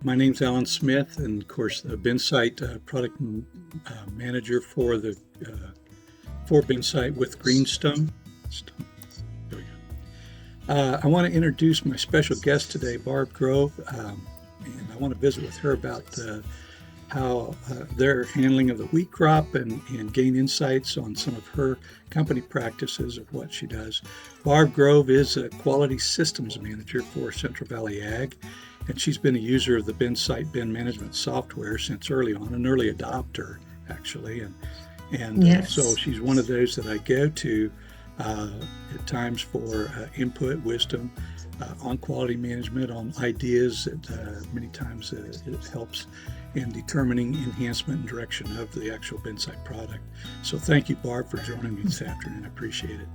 My name's Alan Smith, and of course, the binSight product manager for binSight with Greenstone. There we go. I want to introduce my special guest today, Barb Grove, and I want to visit with her about how their handling of the wheat crop and gain insights on some of her company practices of what she does. Barb Grove is a quality systems manager for Central Valley Ag, and she's been a user of the binSight bin management software since early on, an early adopter actually, and Yes. So she's one of those that I go to at times for input, wisdom on quality management, on ideas that many times it helps in determining enhancement and direction of the actual binSight product. So thank you, Barb, for joining me this afternoon. I appreciate it.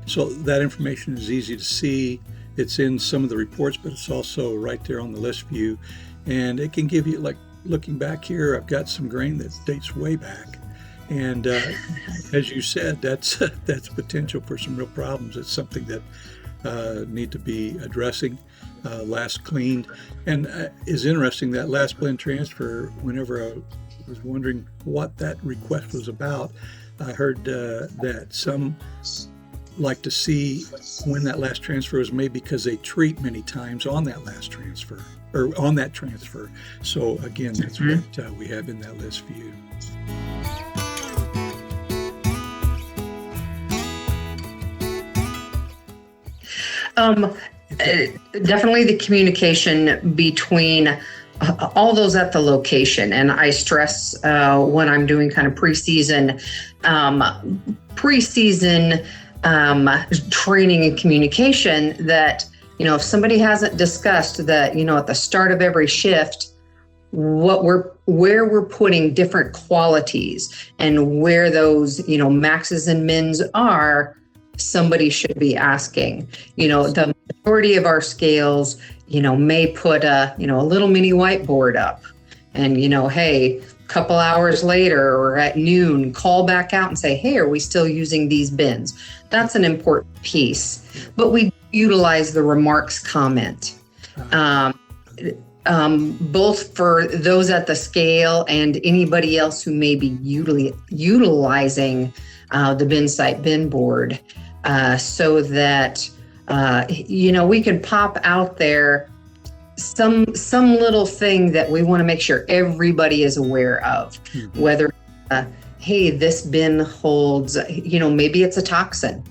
So that information is easy to see. It's in some of the reports, but it's also right there on the list view. And it can give you, like looking back here, I've got some grain that dates way back. And as you said, that's potential for some real problems. It's something that need to be addressing. Last cleaned, and is interesting that last blend transfer. Whenever I was wondering what that request was about, I heard that some like to see when that last transfer was made because they treat many times on that last transfer or on that transfer. So again, that's what we have in that list view. Definitely the communication between all those at the location. And I stress when I'm doing kind of preseason training and communication that, if somebody hasn't discussed that, at the start of every shift, where we're putting different qualities and where those, maxes and mins are, somebody should be asking. The majority of our scales, may put a little mini whiteboard up and, hey, a couple hours later or at noon, call back out and say, hey, are we still using these bins? That's an important piece. But we utilize the remarks comment, both for those at the scale and anybody else who may be utilizing the binSight bin board. So that, we can pop out there some little thing that we want to make sure everybody is aware of, whether, hey, this bin holds, maybe it's a toxin.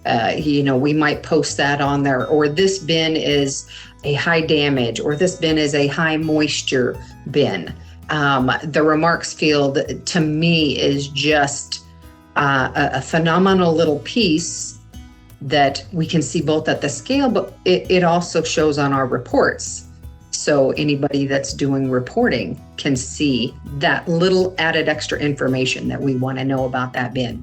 We might post that on there, or this bin is a high damage, or this bin is a high moisture bin. The remarks field to me is just a phenomenal little piece that we can see both at the scale, but it also shows on our reports. So anybody that's doing reporting can see that little added extra information that we want to know about that bin.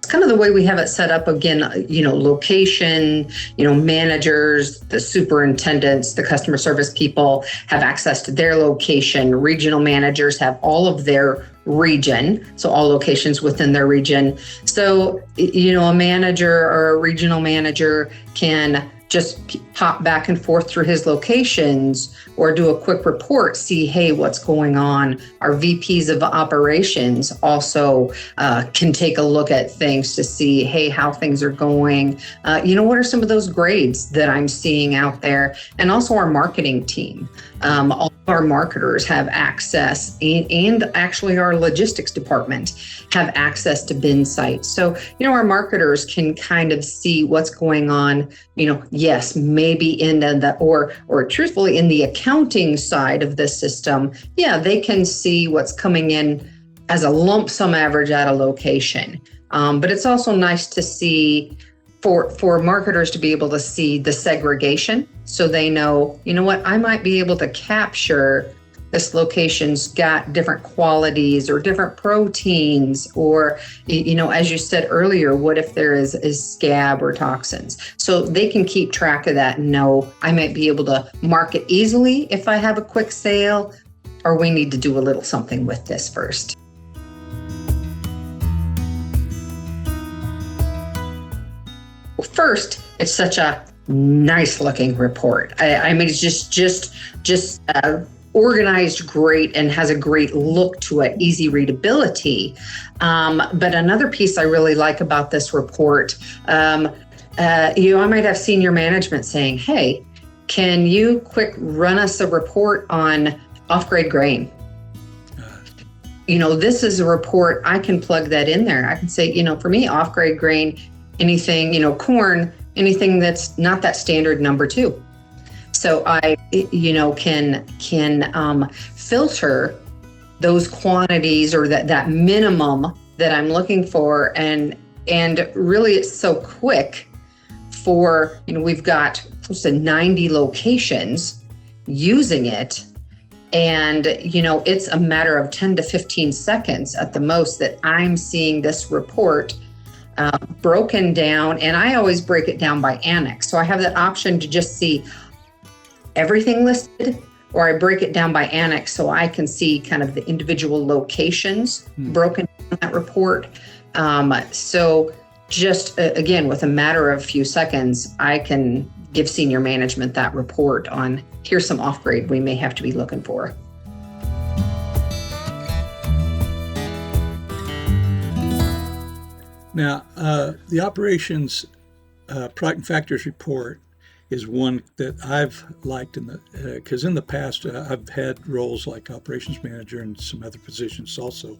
Kind of the way we have it set up again, location, managers, the superintendents, the customer service people have access to their location. Regional managers have all of their region, so all locations within their region. So, a manager or a regional manager can just hop back and forth through his locations or do a quick report, see, hey, what's going on. Our VPs of operations also can take a look at things to see, hey, how things are going. What are some of those grades that I'm seeing out there? And also our marketing team. All of our marketers have access, and actually our logistics department have access to binSight. So, our marketers can kind of see what's going on, yes, maybe in or truthfully in the accounting side of the system. Yeah, they can see what's coming in as a lump sum average at a location. But it's also nice to see for marketers to be able to see the segregation, so they know, what, I might be able to capture this location's got different qualities or different proteins, or, as you said earlier, what if there is scab or toxins? So they can keep track of that and know I might be able to mark it easily if I have a quick sale, or we need to do a little something with this first. first, it's such a nice looking report. I mean, it's just organized great and has a great look to it, easy readability. But another piece I really like about this report, I might have senior management saying, hey, can you quick run us a report on off-grade grain? This is a report, I can plug that in there. I can say, for me, off-grade grain, anything, corn, anything that's not that standard number 2. So I, can filter those quantities or that minimum that I'm looking for. And really it's so quick for, we've got close to 90 locations using it. And, it's a matter of 10 to 15 seconds at the most that I'm seeing this report broken down. And I always break it down by annex. So I have that option to just see everything listed, or I break it down by annex so I can see kind of the individual locations broken down in that report. So just again, with a matter of a few seconds, I can give senior management that report on here's some off-grade we may have to be looking for. Now, the operations product and factors report is one that I've liked because in the past I've had roles like operations manager and some other positions also,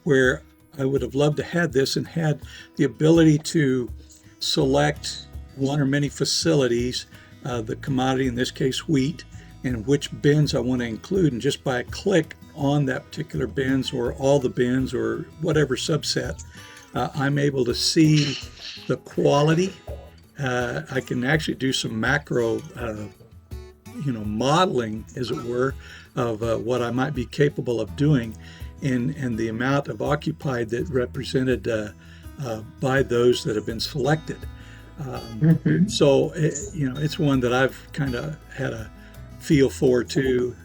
where I would have loved to have this and had the ability to select one or many facilities, the commodity, in this case wheat, and which bins I want to include. And just by a click on that particular bins or all the bins or whatever subset, I'm able to see the quality. I can actually do some macro, modeling, as it were, of what I might be capable of doing and the amount of occupied that represented by those that have been selected. So, it's one that I've kind of had a feel for too,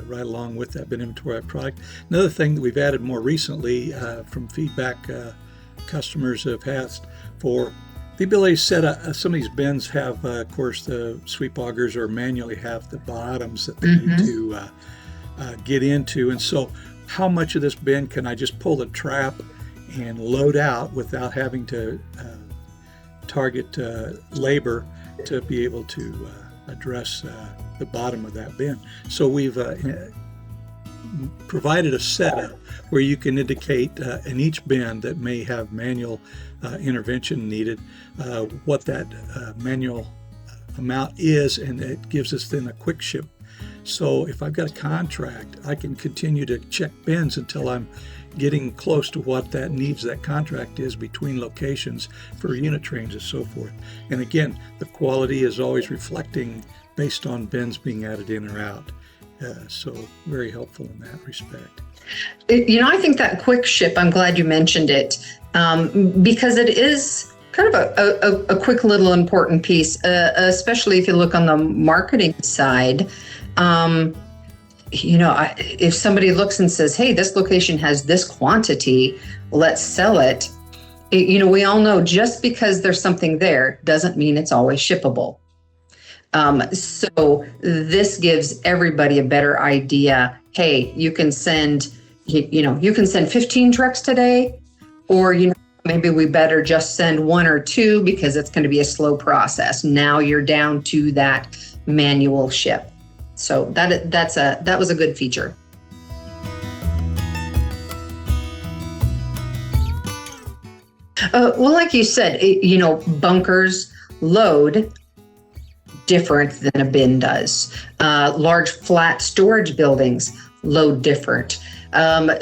right along with that bin inventory product. Another thing that we've added more recently from feedback customers have asked for the ability to set some of these bins have, of course, the sweep augers or manually have the bottoms that they need to get into. And so how much of this bin can I just pull the trap and load out without having to target labor to be able to address the bottom of that bin. So we've provided a setup where you can indicate in each bin that may have manual intervention needed, what that manual amount is, and it gives us then a quick ship. So if I've got a contract, I can continue to check bins until I'm getting close to what that needs that contract is between locations for unit trains and so forth. And again, the quality is always reflecting based on bins being added in or out. So very helpful in that respect. I think that quick ship, I'm glad you mentioned it, because it is kind of a quick little important piece, especially if you look on the marketing side. If somebody looks and says, hey, this location has this quantity, let's sell it. We all know just because there's something there doesn't mean it's always shippable. So this gives everybody a better idea. Hey, you can send 15 trucks today, or, maybe we better just send 1 or 2 because it's going to be a slow process. Now you're down to that manual ship. So that was a good feature. Well, like you said, bunkers load different than a bin does. Large flat storage buildings load different.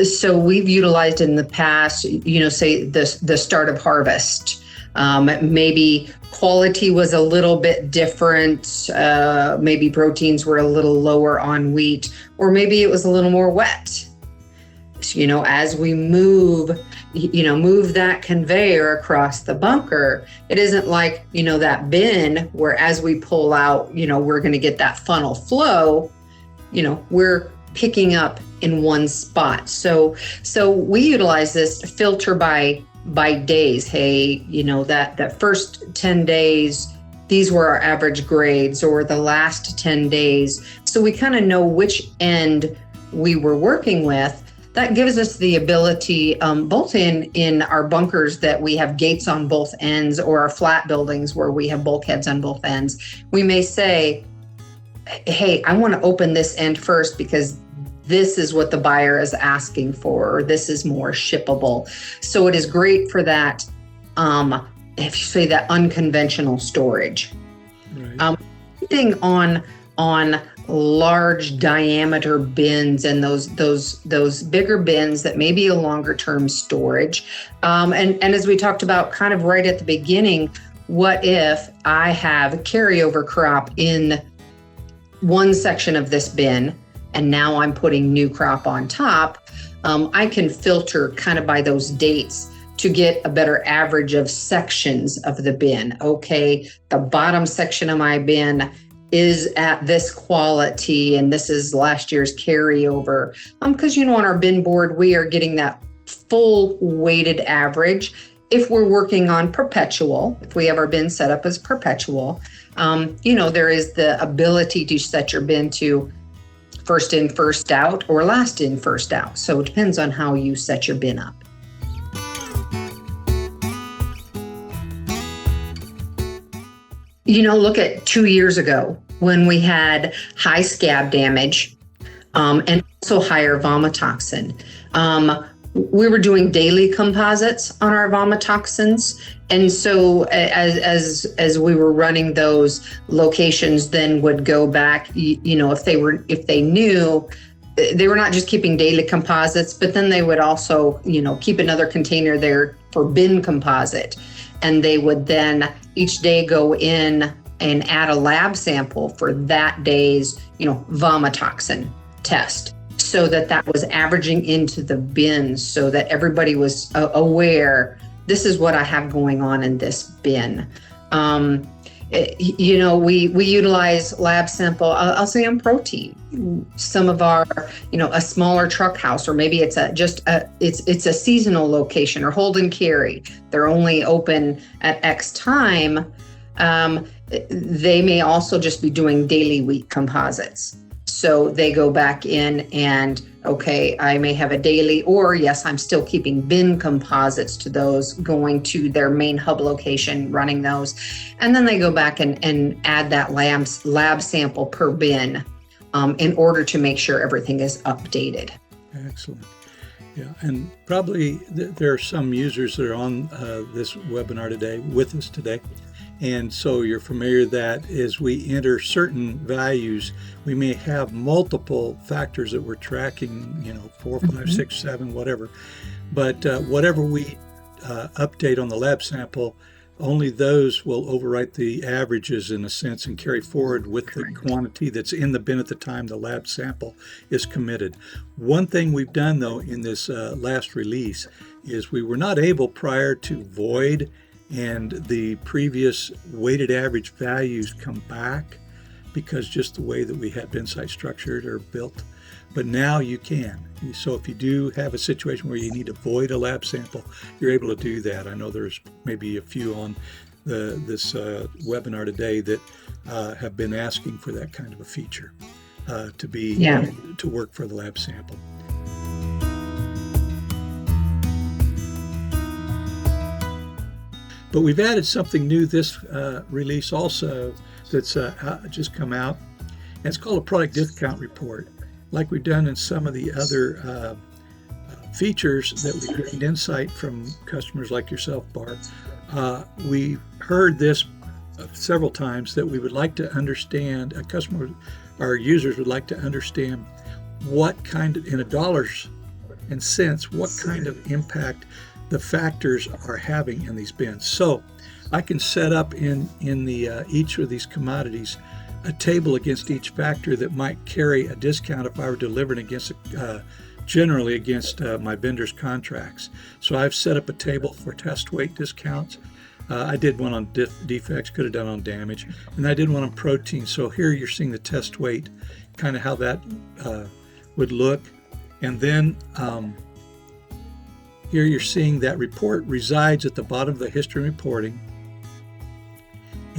So we've utilized in the past, say the start of harvest. Maybe quality was a little bit different. Maybe proteins were a little lower on wheat, or maybe it was a little more wet. So, as we move that conveyor across the bunker, it isn't like, that bin where as we pull out, we're going to get that funnel flow, we're picking up in one spot. So we utilize this filter by by days. Hey, that first 10 days, these were our average grades, or the last 10 days. So we kind of know which end we were working with. That gives us the ability, both in our bunkers that we have gates on both ends, or our flat buildings where we have bulkheads on both ends. We may say, hey, I want to open this end first because this is what the buyer is asking for, or this is more shippable. So it is great for that, if you say that unconventional storage. Right. Thing on large diameter bins and those bigger bins that may be a longer term storage. And as we talked about kind of right at the beginning, what if I have a carryover crop in one section of this bin and now I'm putting new crop on top? I can filter kind of by those dates to get a better average of sections of the bin. Okay, the bottom section of my bin is at this quality, and this is last year's carryover. Because on our bin board, we are getting that full weighted average. If we're working on perpetual, if we have our bin set up as perpetual, there is the ability to set your bin to first in, first out, or last in, first out. So it depends on how you set your bin up. Look at 2 years ago when we had high scab damage, and also higher vomitoxin. We were doing daily composites on our vomitoxins. And so as we were running those, locations then would go back, if they knew they were not just keeping daily composites, but then they would also, keep another container there for bin composite. And they would then each day go in and add a lab sample for that day's, vomitoxin test, so that was averaging into the bin, so that everybody was aware, this is what I have going on in this bin. We utilize lab sample, I'll say on protein. Some of our, a smaller truck house, or maybe it's a seasonal location, or hold and carry. They're only open at X time. They may also just be doing daily wheat composites. So they go back in and, okay, I may have a daily, or yes, I'm still keeping bin composites to those, going to their main hub location, running those. And then they go back and add that lab sample per bin in order to make sure everything is updated. Excellent. Yeah, and probably there are some users that are on this webinar today, with us today. And so you're familiar that as we enter certain values, we may have multiple factors that we're tracking, 4, 5, 6, 7, whatever. But whatever we update on the lab sample, only those will overwrite the averages in a sense and carry forward with the quantity that's in the bin at the time the lab sample is committed. One thing we've done though in this last release is we were not able prior to void and the previous weighted average values come back, because just the way that we had binSight structured or built. But now you can. So if you do have a situation where you need to void a lab sample, you're able to do that. I know there's maybe a few on this webinar today that have been asking for that kind of a feature to work for the lab sample. But we've added something new this release also that's just come out, and it's called a product discount report. Like we've done in some of the other features that we gained insight from customers like yourself, Barb. We heard this several times that we would like to understand, our users would like to understand what kind of, in dollars and cents, what kind of impact the factors are having in these bins. So I can set up in the each of these commodities a table against each factor that might carry a discount if I were delivering against generally against my vendor's contracts. So I've set up a table for test weight discounts. I did one on defects, could have done on damage, and I did one on protein. So here you're seeing the test weight, kind of how that would look. And then Here you're seeing that report resides at the bottom of the history reporting.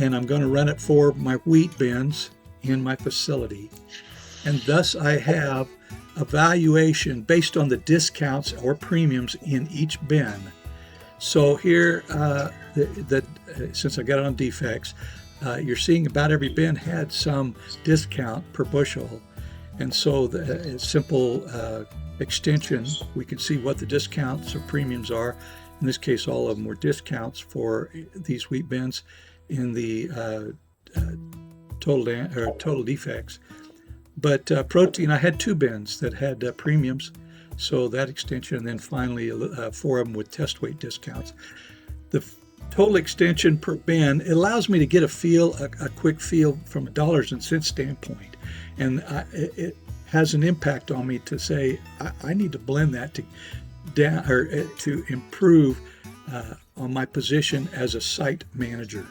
And I'm going to run it for my wheat bins in my facility. And thus I have a valuation based on the discounts or premiums in each bin. So here, since I got it on defects, you're seeing about every bin had some discount per bushel. And so the simple extension, we can see what the discounts or premiums are. In this case, all of them were discounts for these wheat bins in the total defects. But protein, I had 2 bins that had premiums, so that extension, and then finally 4 of them with test weight discounts. The total extension per bin, it allows me to get a quick feel from a dollars and cents standpoint, and it has an impact on me to say I need to blend that to improve on my position as a site manager,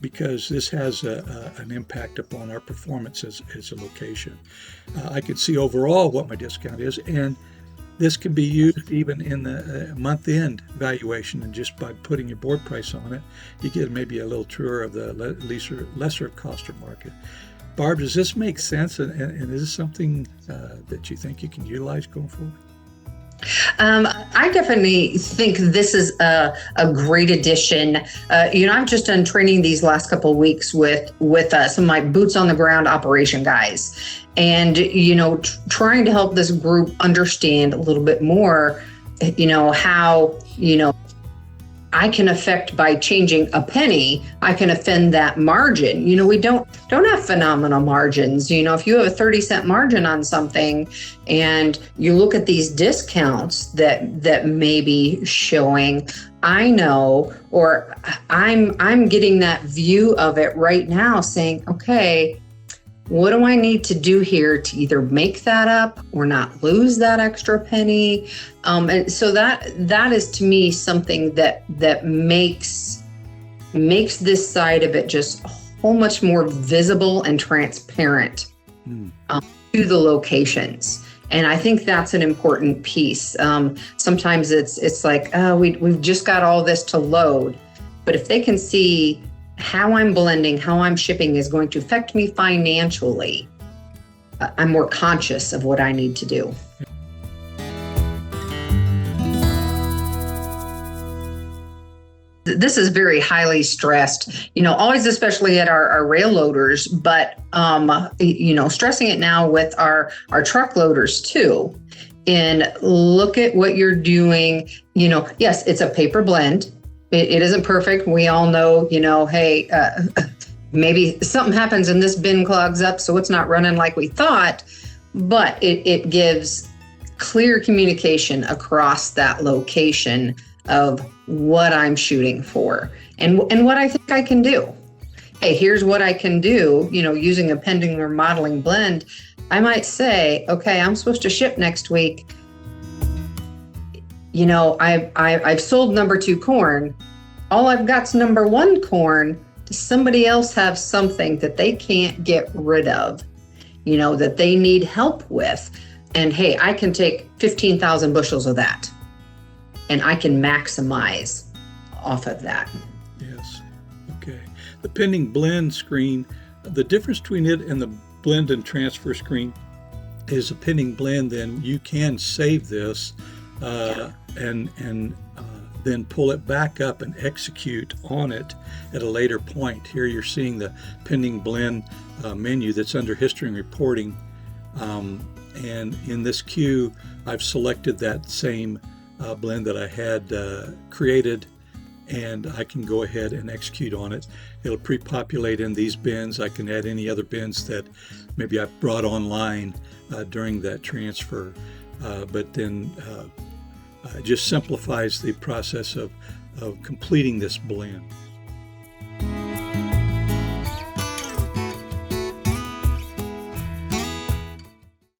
because this has an impact upon our performance as a location. I can see overall what my discount is, and this can be used even in the month-end valuation, and just by putting your board price on it, you get maybe a little truer of the lesser cost or market. Barb, does this make sense, and is this something that you think you can utilize going forward? I definitely think this is a great addition. I've just done training these last couple of weeks with some of my boots on the ground operation guys, and trying to help this group understand a little bit more, how I can affect by changing a penny. I can offend that margin. We don't have phenomenal margins. If you have a 30-cent margin on something and you look at these discounts that may be showing, I know, or I'm getting that view of it right now saying, okay, what do I need to do here to either make that up or not lose that extra penny? And so that is to me something that makes this side of it just so much more visible and transparent to the locations. And I think that's an important piece. Sometimes it's like, we've just got all this to load, but if they can see how I'm blending, how I'm shipping is going to affect me financially, I'm more conscious of what I need to do. This is very highly stressed, always, especially at our rail loaders, but, stressing it now with our truck loaders too. And look at what you're doing. Yes, it's a paper blend. It isn't perfect. We all know, hey, maybe something happens and this bin clogs up, so it's not running like we thought, but it gives clear communication across that location of what I'm shooting for and what I think I can do. Hey, here's what I can do, using a pending or modeling blend. I might say, okay, I'm supposed to ship next week. I've sold number 2 corn. All I've got's number 1 corn. Does somebody else have something that they can't get rid of, that they need help with? And hey, I can take 15,000 bushels of that and I can maximize off of that. Yes. Okay. The pending blend screen, the difference between it and the blend and transfer screen is a pending blend. Then you can save this and then pull it back up and execute on it at a later point. Here you're seeing the pending blend menu that's under history and reporting. And in this queue, I've selected that same blend that I had created, and I can go ahead and execute on it. It'll pre-populate in these bins. I can add any other bins that maybe I've brought online during that transfer. But then it just simplifies the process of completing this blend.